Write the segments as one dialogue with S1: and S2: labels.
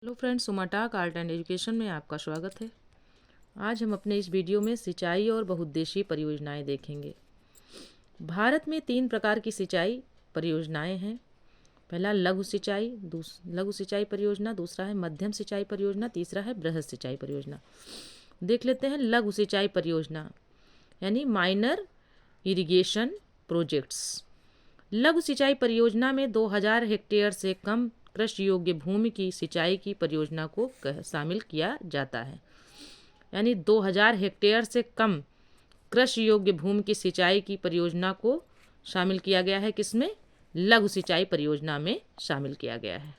S1: Hello friends, सुमाटाक art and education में आपका स्वागत है। आज हम अपने इस वीडियो में सिंचाई और बहुउद्देशीय परियोजनाएं देखेंगे। भारत में 3 प्रकार की सिंचाई परियोजनाएं हैं। पहला लघु सिंचाई परियोजना, दूसरा है मध्यम सिंचाई परियोजना, तीसरा है बृहद सिंचाई परियोजना। देख लेते हैं लघु सिंचाई परियोजना यानी माइनर इरिगेशन प्रोजेक्ट्स। लघु सिंचाई परियोजना में 2000 हेक्टेयर से कम कृषि योग्य भूमि की सिंचाई की परियोजना को शामिल किया जाता है। यानी 2000 हेक्टेयर से कम कृषि योग्य भूमि की सिंचाई की परियोजना को शामिल किया गया है। किसमें? लघु सिंचाई परियोजना में शामिल किया गया है।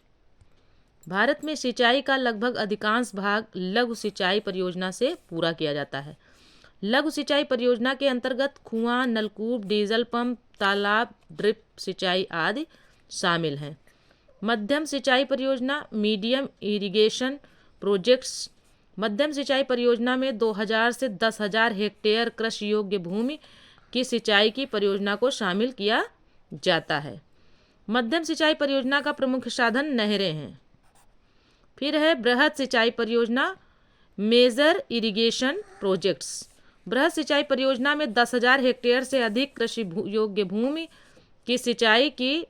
S1: भारत में सिंचाई का लगभग अधिकांश भाग लघु सिंचाई परियोजना से पूरा किया जाता है। लघु सिंचाई परियोजना के अंतर्गत कुआं, नलकूप, डीजल पंप, तालाब, ड्रिप सिंचाई आदि शामिल हैं। मध्यम सिंचाई परियोजना मीडियम इरिगेशन प्रोजेक्ट्स। मध्यम सिंचाई परियोजना में 2000 से 10,000 हेक्टेयर कृषि योग्य भूमि की सिंचाई की परियोजना को शामिल किया जाता है। मध्यम सिंचाई परियोजना का प्रमुख साधन नहरें हैं। फिर है बृहद सिंचाई परियोजना मेजर इरिगेशन प्रोजेक्ट्स। बृहद सिंचाई परियोजना में 10,000 हेक्टेयर से अधिक कृषि योग्य भूमि की सिंचाई की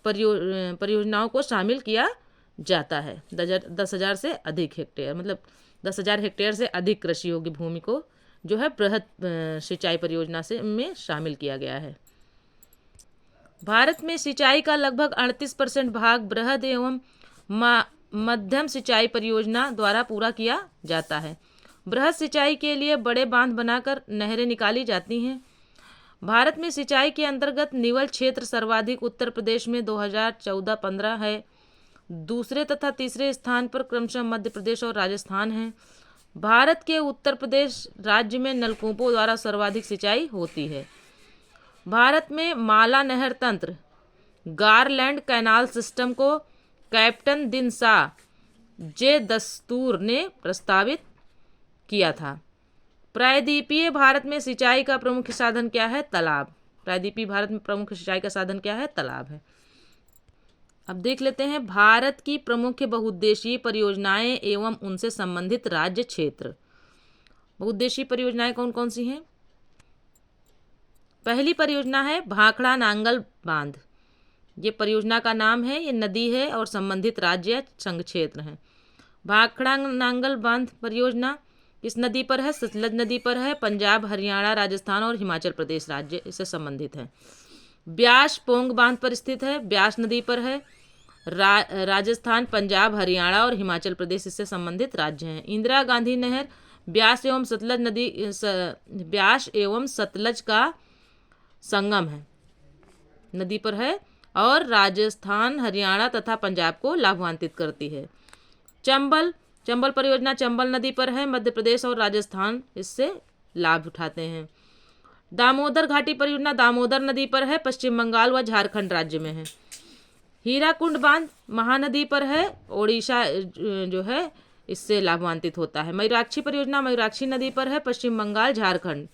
S1: परियोजनाओं को शामिल किया जाता है। 10,000 से अधिक हेक्टेयर मतलब 10,000 हेक्टेयर से अधिक कृषि योग्य भूमि को जो है बृहद सिंचाई परियोजना से में शामिल किया गया है। भारत में सिंचाई का लगभग 38% भाग बृहद एवं मध्यम सिंचाई परियोजना द्वारा पूरा किया जाता है। बृहद सिंचाई के लिए बड़े बांध बनाकर नहरें निकाली जाती हैं। भारत में सिंचाई के अंतर्गत निवल क्षेत्र सर्वाधिक उत्तर प्रदेश में 2014-15 है। दूसरे तथा तीसरे स्थान पर क्रमशः मध्य प्रदेश और राजस्थान हैं। भारत के उत्तर प्रदेश राज्य में नलकूपों द्वारा सर्वाधिक सिंचाई होती है। भारत में माला नहर तंत्र गारलैंड कैनाल सिस्टम को कैप्टन दिन शाह जे दस्तूर ने प्रस्तावित किया था। प्रायद्वीपीय भारत में सिंचाई का प्रमुख साधन क्या है? तालाब। प्रायद्वीपीय भारत में प्रमुख सिंचाई का साधन क्या है? तालाब है। अब देख लेते हैं भारत की प्रमुख बहुउद्देशीय परियोजनाएं एवं उनसे संबंधित राज्य क्षेत्र। बहुउद्देशीय परियोजनाएं कौन कौन सी हैं? पहली परियोजना है भाखड़ा नांगल बांध। ये परियोजना का नाम है, ये नदी है और संबंधित राज्य संघ क्षेत्र हैं। भाखड़ा नांगल बांध परियोजना किस नदी पर है? सतलज नदी पर है। पंजाब, हरियाणा, राजस्थान और हिमाचल प्रदेश राज्य इससे संबंधित है। ब्यास पोंग बांध पर स्थित है, ब्यास नदी पर है। राजस्थान, पंजाब, हरियाणा और हिमाचल प्रदेश इससे संबंधित राज्य हैं। इंदिरा गांधी नहर ब्यास एवं सतलज का संगम है, नदी पर है और राजस्थान, हरियाणा तथा पंजाब को लाभान्वित करती है। चंबल परियोजना चंबल नदी पर है, मध्य प्रदेश और राजस्थान इससे लाभ उठाते हैं। दामोदर घाटी परियोजना दामोदर नदी पर है, पश्चिम बंगाल व झारखंड राज्य में है। हीराकुंड बांध महानदी पर है, ओडिशा जो है इससे लाभान्वित होता है। मयूराक्षी परियोजना मयूराक्षी नदी पर है, पश्चिम बंगाल, झारखंड।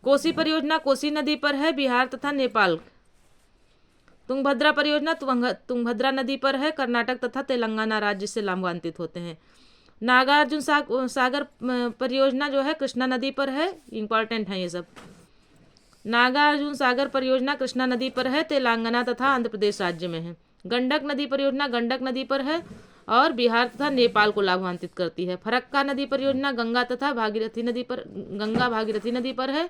S1: कोसी परियोजना कोसी नदी पर है, बिहार तथा नेपाल। तुंगभद्रा परियोजना तुंगभद्रा नदी पर है, कर्नाटक तथा तेलंगाना राज्य से लाभान्वित होते हैं। नागार्जुन सागर परियोजना जो है कृष्णा नदी पर है, इंपॉर्टेंट है ये सब। नागार्जुन सागर परियोजना कृष्णा नदी पर है, तेलंगाना तथा आंध्र प्रदेश राज्य में है। गंडक नदी परियोजना गंडक नदी पर है और बिहार तथा नेपाल को लाभान्वित करती है। फरक्का नदी परियोजना गंगा भागीरथी नदी पर है।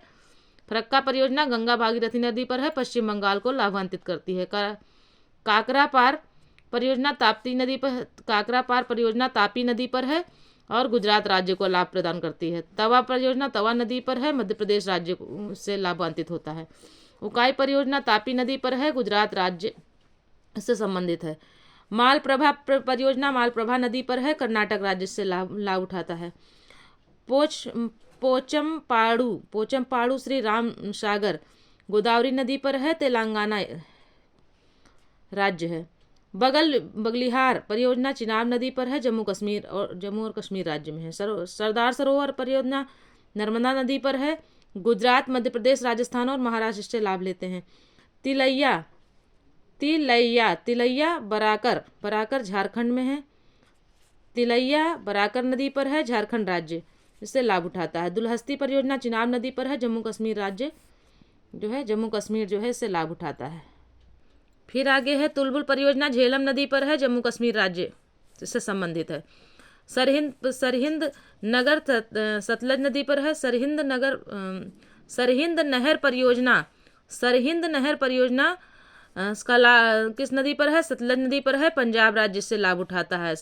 S1: फरक्का परियोजना गंगा भागीरथी नदी पर है, पश्चिम बंगाल को लाभान्वित करती है। काकरा पार परियोजना तापी नदी पर है और गुजरात राज्य को लाभ प्रदान करती है। तवा परियोजना तवा नदी पर है, मध्य प्रदेश राज्य से लाभान्वित होता है। उकाई परियोजना तापी नदी पर है, गुजरात राज्य से संबंधित है। मालप्रभा परियोजना मालप्रभा नदी पर है, कर्नाटक राज्य से लाभ उठाता है। पोचमपाड़ू श्री राम सागर गोदावरी नदी पर है, तेलंगाना राज्य है। बगलिहार परियोजना चिनाब नदी पर है, जम्मू और कश्मीर राज्य में है। सरदार सरोवर परियोजना नर्मदा नदी पर है, गुजरात, मध्य प्रदेश, राजस्थान और महाराष्ट्र से लाभ लेते हैं। तिलैया बराकर झारखंड में है। तिलैया बराकर नदी पर है, झारखंड राज्य इससे लाभ उठाता है। दुलहस्ती परियोजना चिनाब नदी पर है, जम्मू कश्मीर राज्य जो है जम्मू कश्मीर जो है इससे लाभ उठाता है। फिर आगे है तुलबुल परियोजना झेलम नदी पर है, जम्मू कश्मीर राज्य इससे संबंधित है। सरहिंद नगर सतलज नदी पर है, सरहिंद नहर परियोजना किस नदी पर है, सतलज नदी पर है, पंजाब राज्य से लाभ उठाता है।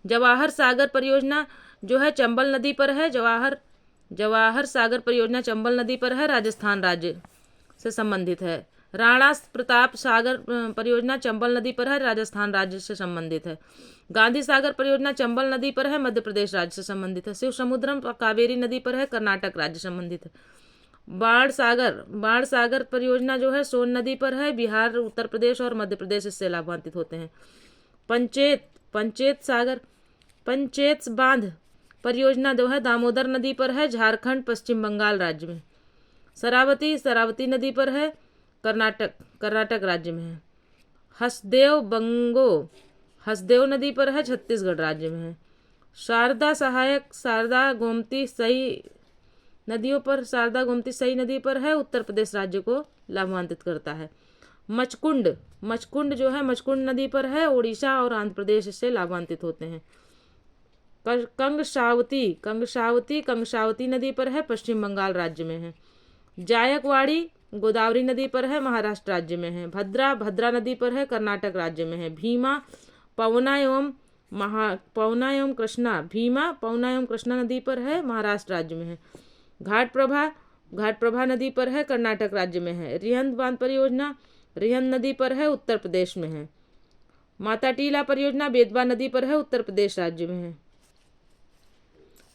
S1: जवाहर सागर परियोजना जो है चंबल नदी पर है, जवाहर सागर परियोजना चंबल नदी पर है, राजस्थान राज्य से संबंधित है। राणा प्रताप सागर परियोजना चंबल नदी पर है, राजस्थान राज्य से संबंधित है। गांधी सागर परियोजना चंबल नदी पर है, मध्य प्रदेश राज्य से संबंधित है। शिव समुद्रम कावेरी नदी पर है, कर्नाटक राज्य से संबंधित है। बाढ़ सागर परियोजना जो है सोन नदी पर है, बिहार, उत्तर प्रदेश और मध्य प्रदेश इससे लाभान्वित होते हैं। पंचेत बांध परियोजना जो है दामोदर नदी पर है, झारखंड पश्चिम बंगाल राज्य में। शरावती नदी पर है, कर्नाटक राज्य में है। हसदेव नदी पर है, छत्तीसगढ़ राज्य में है। शारदा गोमती सई नदी पर है, उत्तर प्रदेश राज्य को लाभान्वित करता है। मचकुंड जो है मचकुंड नदी पर है, ओडिशा और आंध्र प्रदेश इससे लाभान्वित होते हैं। कंगशावती नदी पर है, पश्चिम बंगाल राज्य में है। जायकवाड़ी गोदावरी नदी पर है, महाराष्ट्र राज्य में है। भद्रा नदी पर है, कर्नाटक राज्य में है। भीमा पवना एवं कृष्णा नदी पर है, महाराष्ट्र राज्य में है। घाटप्रभा नदी पर है, कर्नाटक राज्य में है। रिहंद बांध परियोजना रिहंद नदी पर है, उत्तर प्रदेश में है। माता टीला परियोजना बेतवा नदी पर है, उत्तर प्रदेश राज्य में है।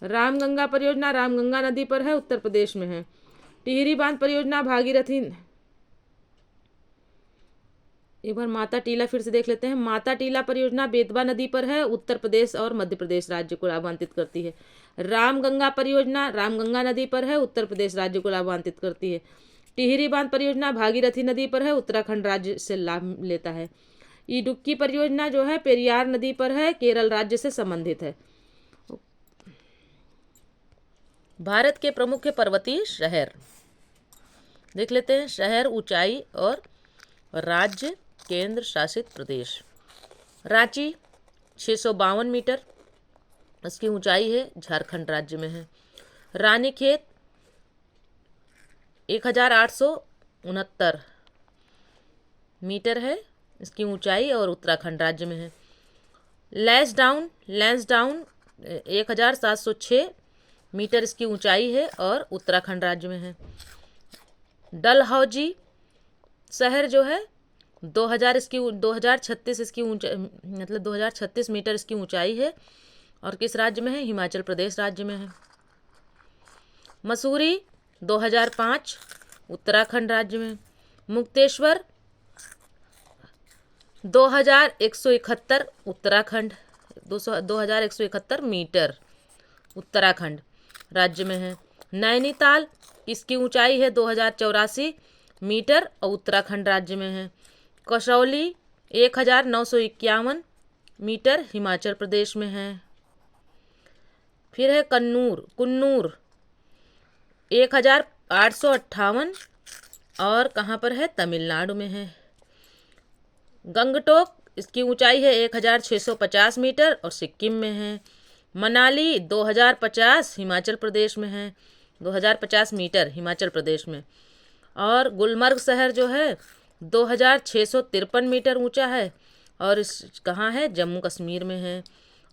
S1: रामगंगा परियोजना रामगंगा नदी पर है, उत्तर प्रदेश में है। टिहरी बांध परियोजना भागीरथी, एक बार माता टीला फिर से देख लेते हैं। माता टीला परियोजना बेतवा नदी पर है, उत्तर प्रदेश और मध्य प्रदेश राज्य को लाभान्वित करती है। रामगंगा परियोजना रामगंगा नदी पर है, उत्तर प्रदेश राज्य को लाभान्वित करती है। टिहरी बांध परियोजना भागीरथी नदी पर है, उत्तराखंड राज्य से लाभ लेता है। इडुक्की परियोजना जो है पेरियार नदी पर है, केरल राज्य से संबंधित है। भारत के प्रमुख पर्वतीय शहर देख लेते हैं। शहर, ऊंचाई और राज्य केंद्र शासित प्रदेश। रांची 652 मीटर इसकी ऊंचाई है, झारखंड राज्य में है। रानीखेत 1869 मीटर है इसकी ऊंचाई और उत्तराखंड राज्य में है। लैंसडाउन 1706 मीटर इसकी ऊंचाई है और उत्तराखंड राज्य में है। डलहौजी शहर जो है 2036 इसकी ऊंचाई मतलब 2036 मीटर इसकी ऊंचाई है और किस राज्य में है? हिमाचल प्रदेश राज्य में है। मसूरी 2005 उत्तराखंड राज्य में। मुक्तेश्वर 2171 उत्तराखंड 2171 मीटर उत्तराखंड राज्य में है। नैनीताल इसकी ऊंचाई है 2084 मीटर और उत्तराखंड राज्य में है। कसौली 1951 मीटर हिमाचल प्रदेश में है। फिर है कुन्नूर 1858 और कहाँ पर है? तमिलनाडु में है। गंगटोक इसकी ऊंचाई है 1650 मीटर और सिक्किम में है। मनाली 2050 हिमाचल प्रदेश में है, 2050 मीटर हिमाचल प्रदेश में। और गुलमर्ग शहर जो है 2653 मीटर ऊंचा है और इस कहाँ है? जम्मू कश्मीर में है।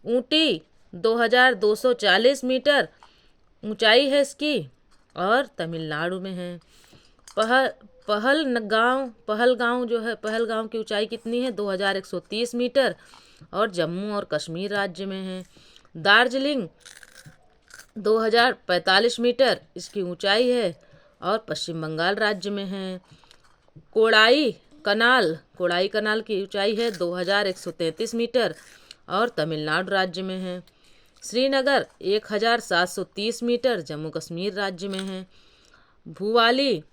S1: ऊटी 2240 मीटर ऊंचाई है इसकी और तमिलनाडु में है। पहलगांव जो है पहलगांव की ऊंचाई कितनी है? 2130 मीटर और जम्मू और कश्मीर राज्य में है। दार्जिलिंग 2045 मीटर इसकी ऊंचाई है और पश्चिम बंगाल राज्य में है। कोड़ाई कनाल की ऊंचाई है 2133 मीटर और तमिलनाडु राज्य में है। श्रीनगर 1730 मीटर जम्मू कश्मीर राज्य में है। भुवाली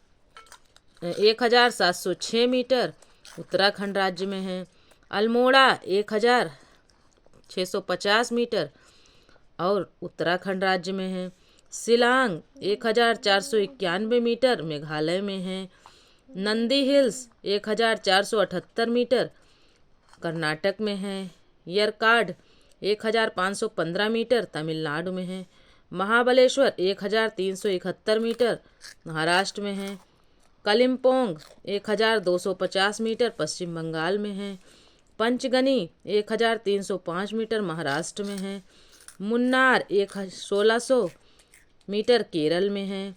S1: 1706 मीटर उत्तराखंड राज्य में है। अल्मोड़ा 650 मीटर और उत्तराखंड राज्य में है। शिलांग 1491 मीटर मेघालय में है। नंदी हिल्स 1478 मीटर कर्नाटक में है। यरकाड 1515 मीटर तमिलनाडु में है। महाबलेश्वर 1371 मीटर महाराष्ट्र में है। कलिम्पोंग 1250 मीटर पश्चिम बंगाल में है। पंचगनी 1305 मीटर महाराष्ट्र में है। मुन्नार 1600 मीटर केरल में है।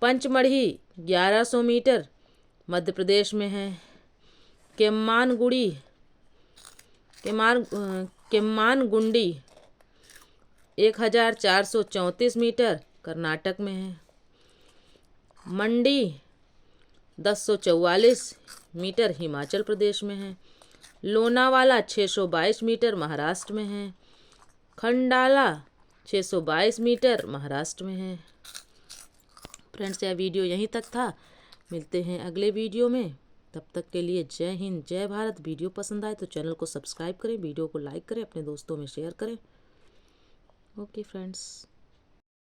S1: पंचमढ़ी 1100 मीटर मध्य प्रदेश में है। केम्मानगुंडी 1434 मीटर कर्नाटक में है। मंडी 1044 मीटर हिमाचल प्रदेश में है। लोनावाला 622 मीटर महाराष्ट्र में है। खंडाला 622 मीटर महाराष्ट्र में है। फ्रेंड्स, यह वीडियो यहीं तक था। मिलते हैं अगले वीडियो में। तब तक के लिए जय हिंद, जय भारत। वीडियो पसंद आए तो चैनल को सब्सक्राइब करें, वीडियो को लाइक करें, अपने दोस्तों में शेयर करें। Okay friends.